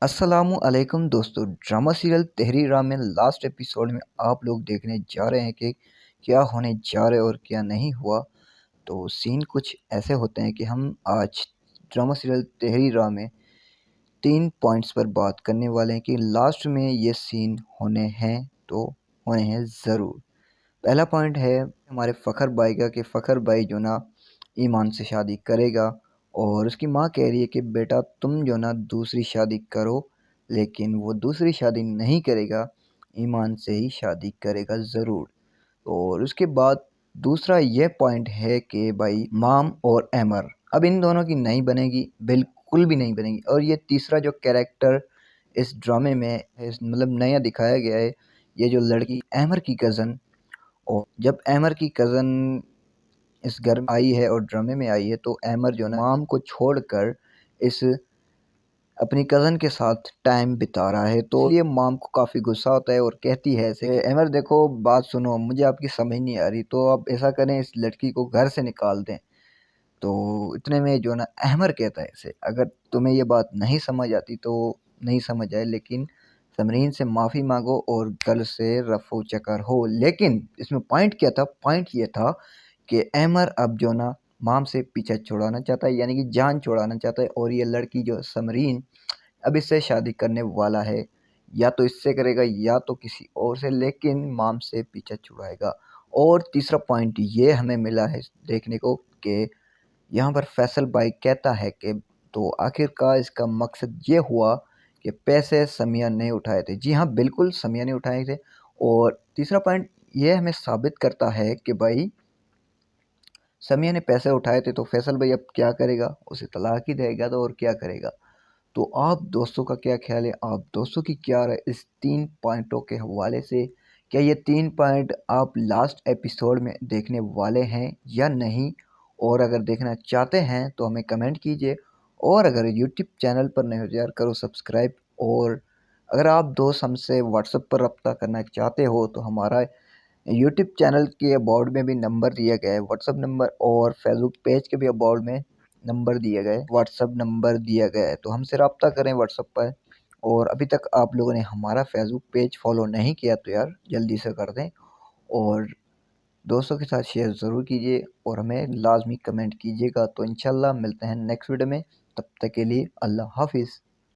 अस्सलामु अलैकुम दोस्तों। ड्रामा सीरियल तहरीर राम में लास्ट एपिसोड में आप लोग देखने जा रहे हैं कि क्या होने जा रहा है और क्या नहीं हुआ। तो सीन कुछ ऐसे होते हैं कि हम आज ड्रामा सीरियल तहरीर राम में 3 पॉइंट्स पर बात करने वाले हैं कि लास्ट में ये सीन होने हैं तो होने हैं ज़रूर। पहला पॉइंट है हमारे फ़खर भाई का कि फ़खर भाई जो ना ईमान से शादी करेगा और उसकी माँ कह रही है कि बेटा तुम जो ना दूसरी शादी करो, लेकिन वो दूसरी शादी नहीं करेगा, ईमान से ही शादी करेगा ज़रूर। और उसके बाद दूसरा ये पॉइंट है कि भाई माम और अमर अब इन दोनों की नहीं बनेगी, बिल्कुल भी नहीं बनेगी। और ये तीसरा जो कैरेक्टर इस ड्रामे में मतलब नया दिखाया गया है, ये जो लड़की अमर की कज़न। और जब अमर की कज़न इस घर में आई है और ड्रामे में आई है तो अमर जो ना माम को छोड़कर इस अपनी कज़न के साथ टाइम बिता रहा है। तो ये माम को काफ़ी गुस्सा होता है और कहती है ऐसे, अमर देखो बात सुनो, मुझे आपकी समझ नहीं आ रही, तो आप ऐसा करें इस लड़की को घर से निकाल दें। तो इतने में जो ना अहमर कहता है ऐसे, अगर तुम्हें ये बात नहीं समझ आती तो नहीं समझ आए, लेकिन समरीन से माफ़ी मांगो और कल से रफू चकर हो। लेकिन इसमें पॉइंट क्या था? पॉइंट ये था कि अहमर अब जो ना माम से पीछा छुड़ाना चाहता है, यानी कि जान छुड़ाना चाहता है। और ये लड़की जो समरीन अब इससे शादी करने वाला है, या तो इससे करेगा या तो किसी और से, लेकिन माम से पीछा छुड़ाएगा। और तीसरा पॉइंट ये हमें मिला है देखने को कि यहाँ पर फैसल भाई कहता है कि तो आखिरकार इसका मकसद ये हुआ कि पैसे समिया ने उठाए थे। जी हाँ, बिल्कुल समिया ने उठाए थे। और तीसरा पॉइंट ये हमें साबित करता है कि भाई समिया ने पैसे उठाए थे, तो फैसल भाई अब क्या करेगा? उसे तलाक ही देगा, तो और क्या करेगा? तो आप दोस्तों का क्या ख्याल है? आप दोस्तों की क्या राय इस 3 पॉइंटों के हवाले से? क्या ये 3 पॉइंट आप लास्ट एपिसोड में देखने वाले हैं या नहीं? और अगर देखना चाहते हैं तो हमें कमेंट कीजिए। और अगर यूट्यूब चैनल पर नए हो तो यार करो सब्सक्राइब। और अगर आप दोस्त हमसे व्हाट्सएप पर रब्ता करना चाहते हो तो हमारा यूट्यूब चैनल के अबाउट में भी नंबर दिया गया है, व्हाट्सएप नंबर, और फेसबुक पेज के भी अबाउट में नंबर दिए गए, व्हाट्सएप नंबर दिया गया है, तो हमसे रब्ता करें व्हाट्सएप पर। और अभी तक आप लोगों ने हमारा फेसबुक पेज फॉलो नहीं किया तो यार जल्दी से कर दें। और दोस्तों के साथ शेयर ज़रूर कीजिए और हमें लाजमी कमेंट कीजिएगा। तो इंशाल्लाह मिलते हैं नेक्स्ट वीडियो में, तब तक के लिए अल्लाह हाफिज़।